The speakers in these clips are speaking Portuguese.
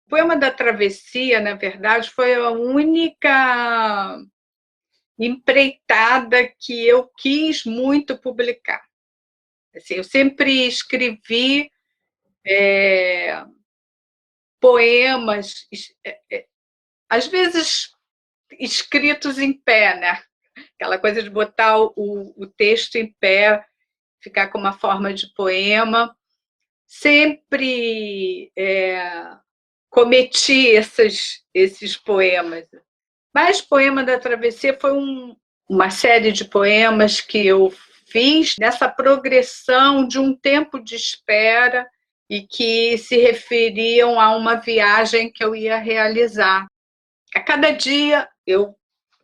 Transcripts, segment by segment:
O poema da Travessia, na verdade, foi a única empreitada que eu quis muito publicar. Assim, eu sempre escrevi poemas, às vezes escritos em pé, né? Aquela coisa de botar o texto em pé, ficar com uma forma de poema. Sempre cometi esses poemas. Mas Poema da Travessia foi uma série de poemas que eu fiz nessa progressão de um tempo de espera e que se referiam a uma viagem que eu ia realizar. A cada dia eu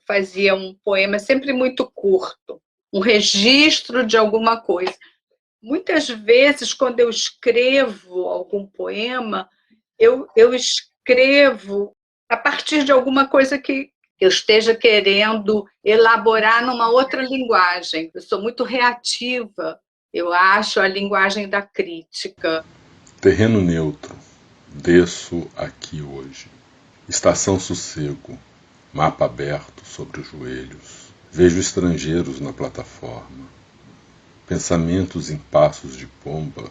fazia um poema sempre muito curto, um registro de alguma coisa. Muitas vezes, quando eu escrevo algum poema, eu escrevo a partir de alguma coisa que eu esteja querendo elaborar numa outra linguagem. Eu sou muito reativa, eu acho, a linguagem da crítica. Terreno neutro. Desço aqui hoje. Estação sossego. Mapa aberto sobre os joelhos. Vejo estrangeiros na plataforma. Pensamentos em passos de pomba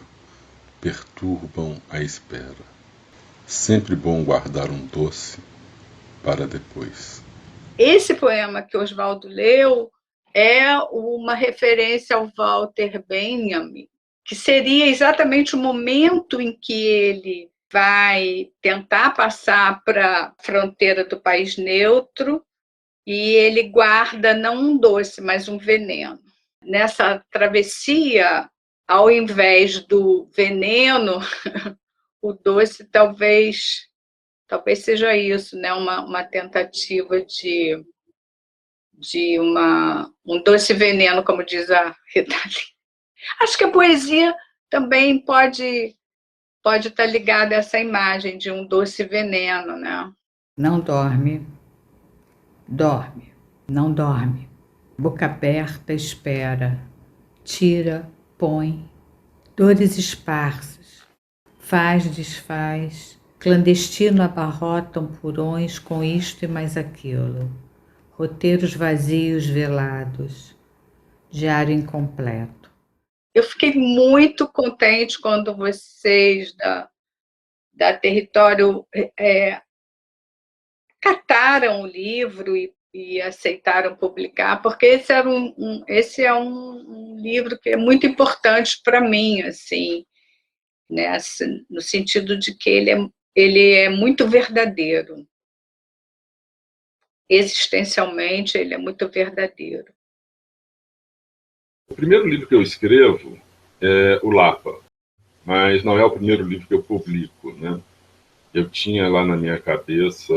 perturbam a espera. Sempre bom guardar um doce para depois. Esse poema que Oswaldo leu é uma referência ao Walter Benjamin, que seria exatamente o momento em que ele vai tentar passar para a fronteira do país neutro e ele guarda não um doce, mas um veneno. Nessa travessia, ao invés do veneno, o doce talvez seja isso, né? Uma tentativa de um doce veneno, como diz a Rita Lee. Acho que a poesia também pode estar ligada a essa imagem de um doce veneno, né? Não dorme, dorme, não dorme. Boca aberta, espera. Tira, põe. Dores esparsas. Faz, desfaz. Clandestino abarrotam purões com isto e mais aquilo. Roteiros vazios, velados. Diário incompleto. Eu fiquei muito contente quando vocês da Território cataram o livro e aceitaram publicar, porque esse é um livro que é muito importante para mim, assim, né? No sentido de que ele é muito verdadeiro. Existencialmente, ele é muito verdadeiro. O primeiro livro que eu escrevo é o Lapa, mas não é o primeiro livro que eu publico, né? Eu tinha lá na minha cabeça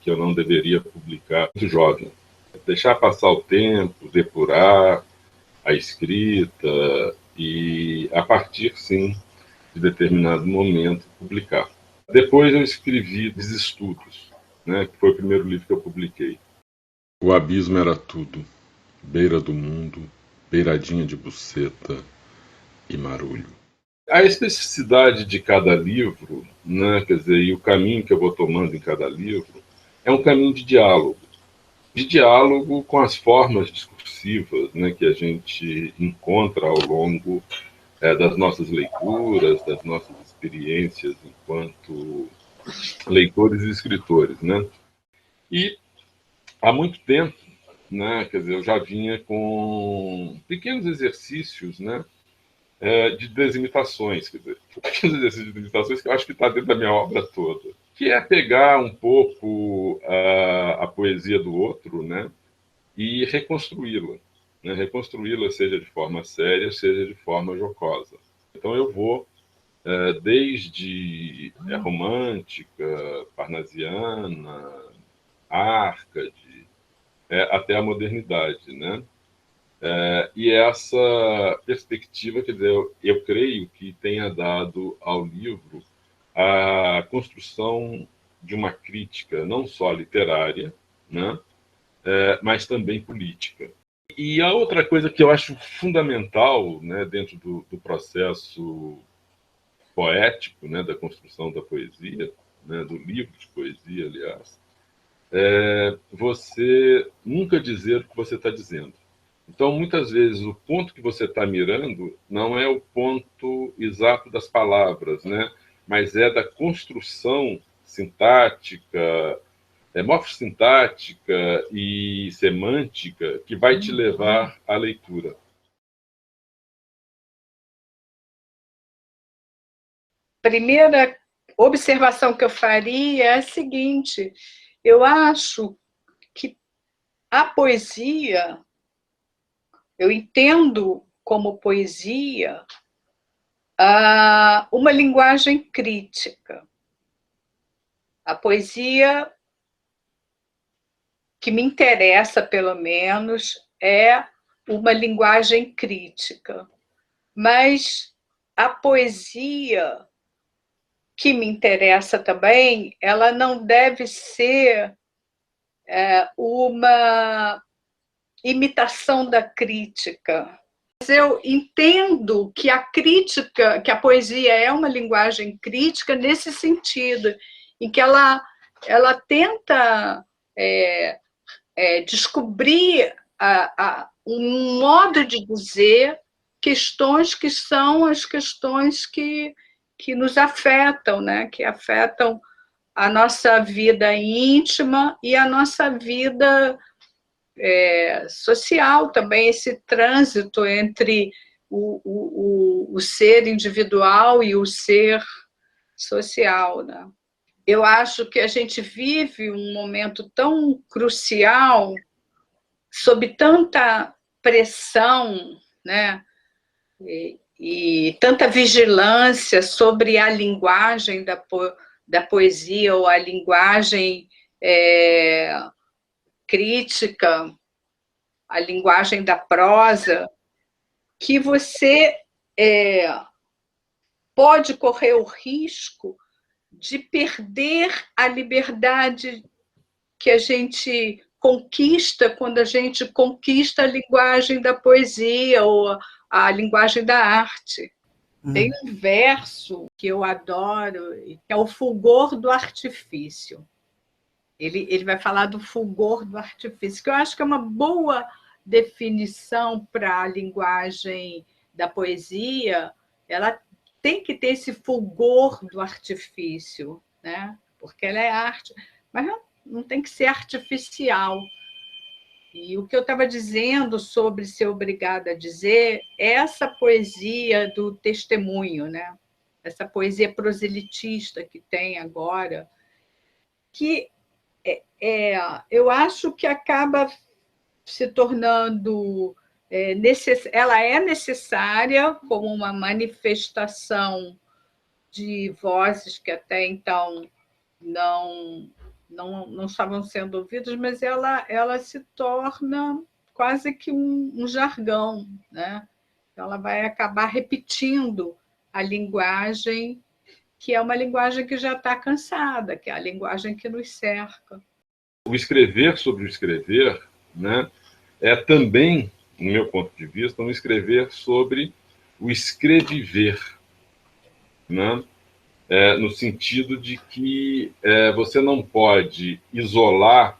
que eu não deveria publicar muito jovem. Deixar passar o tempo, depurar a escrita e, a partir, sim, de determinado momento, publicar. Depois eu escrevi Desestudos, né, que foi o primeiro livro que eu publiquei. O abismo era tudo. Beira do mundo, beiradinha de buceta e marulho. A especificidade de cada livro, né, quer dizer, e o caminho que eu vou tomando em cada livro, é um caminho de diálogo com as formas discursivas, né, que a gente encontra ao longo das nossas leituras, das nossas experiências enquanto leitores e escritores, né? E há muito tempo, né, quer dizer, eu já vinha com pequenos exercícios, né, de desimitações, quer dizer, pequenos exercícios de desimitações que eu acho que está dentro da minha obra toda, que é pegar um pouco a poesia do outro, né, e reconstruí-la, né, reconstruí-la seja de forma séria, seja de forma jocosa. Então eu vou desde romântica, parnasiana, Árcade, até a modernidade, né? E essa perspectiva, quer dizer, eu creio que tenha dado ao livro a construção de uma crítica não só literária, né? Mas também política. E a outra coisa que eu acho fundamental, né, dentro do processo poético, né, da construção da poesia, né, do livro de poesia, aliás, é você nunca dizer o que você está dizendo. Então, muitas vezes, o ponto que você está mirando não é o ponto exato das palavras, né? Mas é da construção sintática, morfossintática e semântica que vai te levar à leitura. Primeira observação que eu faria é a seguinte: eu acho que a poesia, eu entendo como poesia uma linguagem crítica. A poesia que me interessa, pelo menos, é uma linguagem crítica. Mas a poesia que me interessa também, ela não deve ser uma imitação da crítica. Mas eu entendo que a crítica, que a poesia é uma linguagem crítica nesse sentido, em que ela tenta descobrir um modo de dizer questões que são as questões que nos afetam, né? Que afetam a nossa vida íntima e a nossa vida social também, esse trânsito entre o ser individual e o ser social, né? Eu acho que a gente vive um momento tão crucial, sob tanta pressão, né? E tanta vigilância sobre a linguagem da poesia ou a linguagem crítica, a linguagem da prosa, que você pode correr o risco de perder a liberdade que a gente conquista quando a gente conquista a linguagem da poesia ou a linguagem da arte. Tem um verso que eu adoro, que é o fulgor do artifício. Ele vai falar do fulgor do artifício, que eu acho que é uma boa definição para a linguagem da poesia. Ela tem que ter esse fulgor do artifício, né? Porque ela é arte, mas não tem que ser artificial. E o que eu estava dizendo sobre ser obrigada a dizer é essa poesia do testemunho, né? Essa poesia proselitista que tem agora, que eu acho que acaba se tornando ela é necessária como uma manifestação de vozes que até então não estavam sendo ouvidas, mas ela se torna quase que um jargão, né? Ela vai acabar repetindo a linguagem, que é uma linguagem que já está cansada, que é a linguagem que nos cerca. O escrever sobre o escrever, né, é também, no meu ponto de vista, um escrever sobre o escreviver, né? No sentido de que você não pode isolar,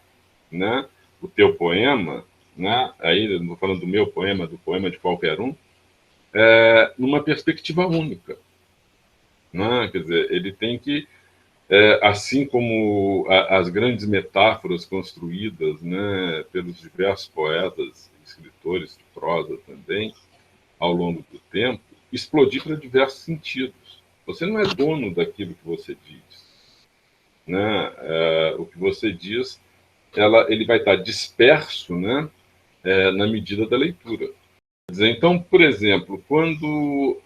né, o teu poema, né, aí não estou falando do meu poema, do poema de qualquer um, numa perspectiva única, né? Quer dizer, ele tem que, assim como as grandes metáforas construídas, né, pelos diversos poetas e escritores de prosa também, ao longo do tempo, explodir para diversos sentidos. Você não é dono daquilo que você diz, né? O que você diz, ele vai estar disperso, né, na medida da leitura. Então, por exemplo, quando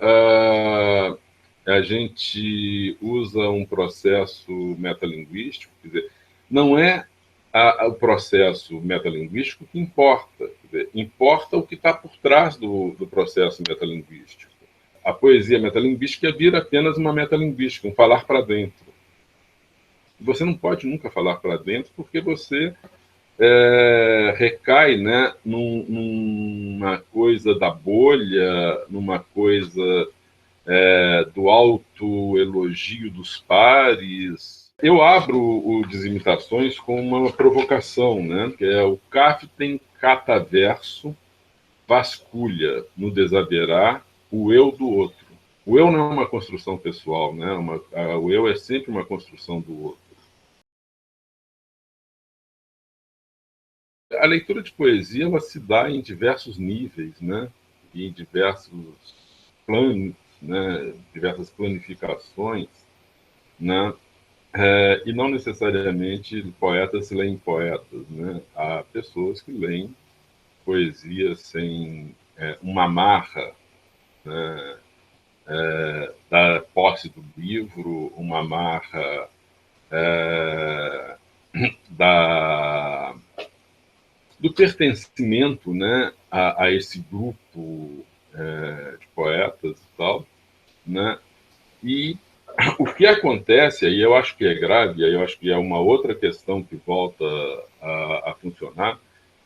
a gente usa um processo metalinguístico, quer dizer, não é o processo metalinguístico que importa, quer dizer, importa o que está por trás do processo metalinguístico. A poesia metalinguística vira apenas uma metalinguística, um falar para dentro. Você não pode nunca falar para dentro porque você recai, né, numa coisa da bolha, numa coisa do autoelogio dos pares, Eu abro o Desimitações com uma provocação, né? Que é: o Kaften cataverso vasculha no desaverá o eu do outro. O eu não é uma construção pessoal, né? O eu é sempre uma construção do outro. A leitura de poesia, ela se dá em diversos níveis, né? Em diversos planos, né? Diversas planificações, né? E não necessariamente poetas leem poetas, né? Há pessoas que leem poesia sem uma amarra, né? Da posse do livro, uma amarra da, do pertencimento, né? A esse grupo de poetas e tal, né? E o que acontece, aí eu acho que é grave, aí eu acho que é uma outra questão que volta a funcionar,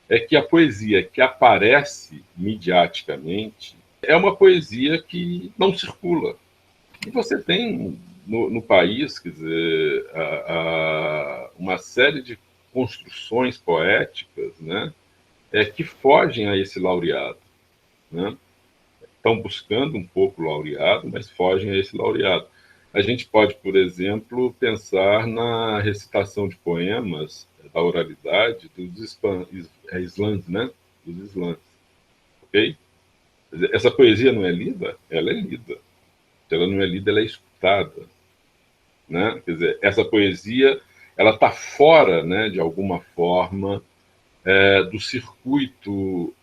é que a poesia que aparece midiaticamente é uma poesia que não circula. E você tem no país, quer dizer, uma série de construções poéticas, né, que fogem a esse laureado, né? Estão buscando um pouco o laureado, mas fogem a esse laureado. A gente pode, por exemplo, pensar na recitação de poemas da oralidade dos slams, né? Dos slams, ok? Essa poesia não é lida? Ela é lida. Se ela não é lida, ela é escutada, né? Quer dizer, essa poesia, ela está fora, né, de alguma forma, do circuito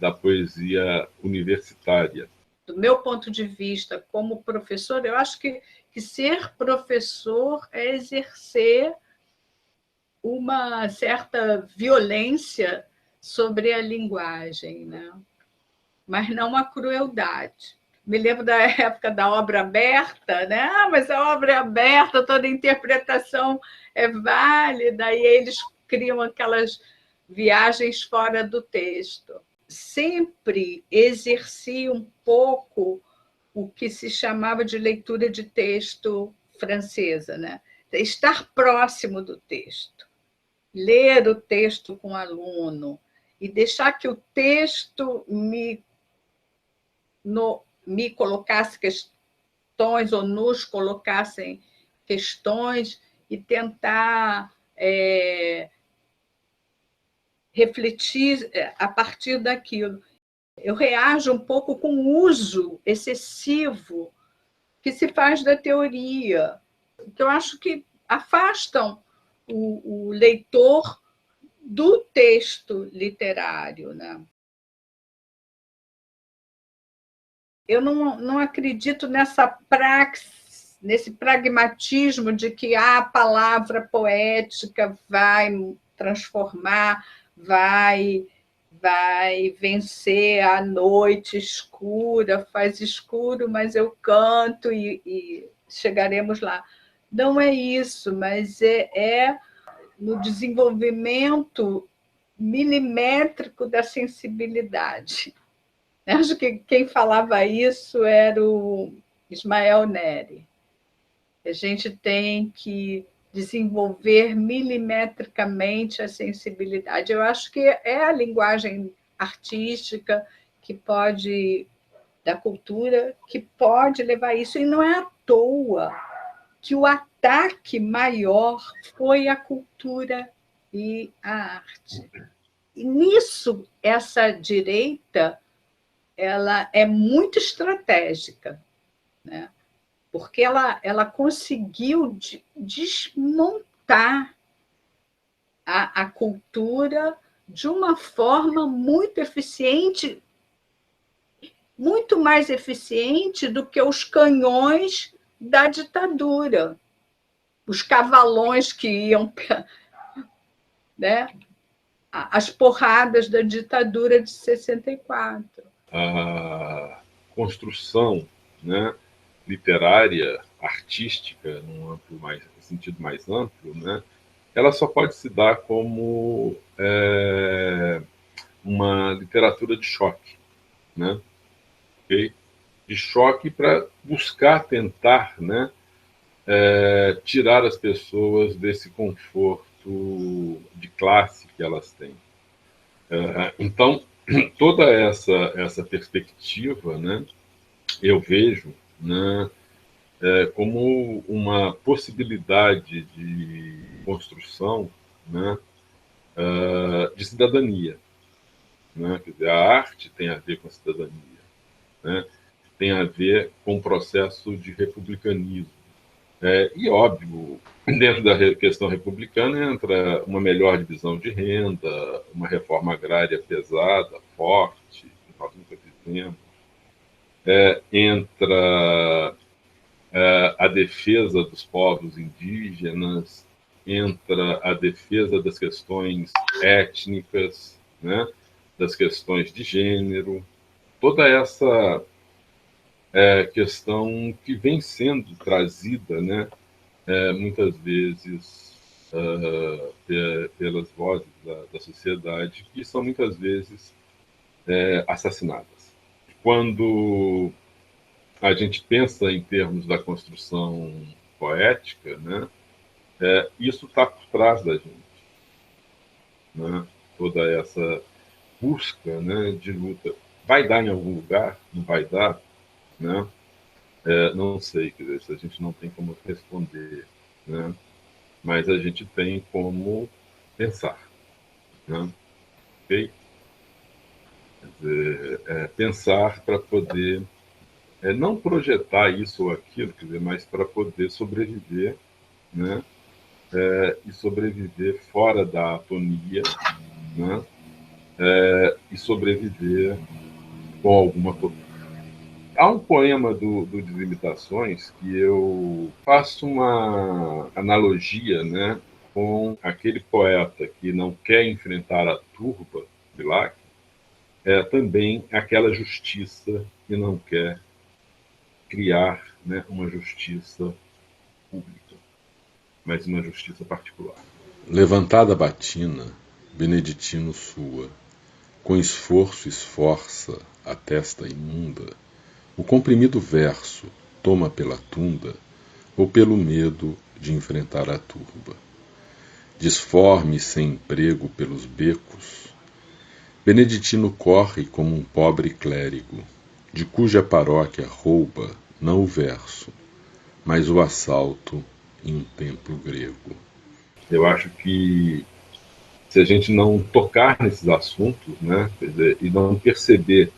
da poesia universitária. Do meu ponto de vista como professor, eu acho que ser professor é exercer uma certa violência sobre a linguagem, né? Mas não a crueldade. Me lembro da época da obra aberta, né? Mas a obra é aberta, toda interpretação é válida, e eles criam aquelas viagens fora do texto. Sempre exerci um pouco o que se chamava de leitura de texto francesa, né? Estar próximo do texto, ler o texto com o aluno e deixar que o texto me colocasse questões ou nos colocassem questões e tentar refletir a partir daquilo. Eu reajo um pouco com o uso excessivo que se faz da teoria, que eu acho que afastam o leitor do texto literário, né? Eu não acredito nessa praxis, nesse pragmatismo de que a palavra poética vai transformar, vai vencer a noite escura, faz escuro, mas eu canto e chegaremos lá. Não é isso, mas é no desenvolvimento milimétrico da sensibilidade. Acho que quem falava isso era o Ismael Neri. A gente tem que desenvolver milimetricamente a sensibilidade. Eu acho que é a linguagem artística que pode, da cultura, que pode levar isso. E não é à toa que o ataque maior foi a cultura e a arte. E nisso, essa direita ela é muito estratégica, né? Porque ela conseguiu desmontar a cultura de uma forma muito eficiente, muito mais eficiente do que os canhões da ditadura, os cavalões que iam, né? As porradas da ditadura de 64. A construção, né, literária, artística, num sentido mais amplo, né, ela só pode se dar como uma literatura de choque, né, okay? De choque para buscar tentar, né, tirar as pessoas desse conforto de classe que elas têm. Então, toda essa perspectiva, né, eu vejo, né, como uma possibilidade de construção, né, de cidadania. Né? Quer dizer, a arte tem a ver com a cidadania, né? Tem a ver com o processo de republicanismo. E, óbvio, dentro da questão republicana entra uma melhor divisão de renda, uma reforma agrária pesada, forte, que nós nunca fizemos, entra a defesa dos povos indígenas, entra a defesa das questões étnicas, né, das questões de gênero, toda essa questão que vem sendo trazida, né, muitas vezes pelas vozes da sociedade, que são muitas vezes assassinadas. Quando a gente pensa em termos da construção poética, né, isso está por trás da gente, né? Toda essa busca, né, de luta. Vai dar em algum lugar? Não vai dar? Né? Não sei, quer dizer, a gente não tem como responder, né? Mas a gente tem como pensar. Né? Okay? Quer dizer, pensar para poder não projetar isso ou aquilo, quer dizer, mas para poder sobreviver, né? E sobreviver fora da atonia, né? E sobreviver com alguma cultura. Há um poema do Delimitações que eu faço uma analogia, né, com aquele poeta que não quer enfrentar a turba, Bilac, também aquela justiça que não quer criar, né, uma justiça pública, mas uma justiça particular. Levantada a batina, beneditino sua, com esforço esforça a testa imunda, o comprimido verso toma pela tunda ou pelo medo de enfrentar a turba. Disforme sem emprego pelos becos, beneditino corre como um pobre clérigo, de cuja paróquia rouba não o verso, mas o assalto em um templo grego. Eu acho que se a gente não tocar nesses assuntos, né, quer dizer, e não perceber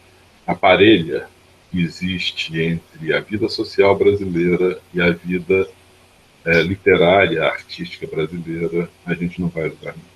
a parelha que existe entre a vida social brasileira e a vida literária, artística brasileira, a gente não vai a lugar nenhum.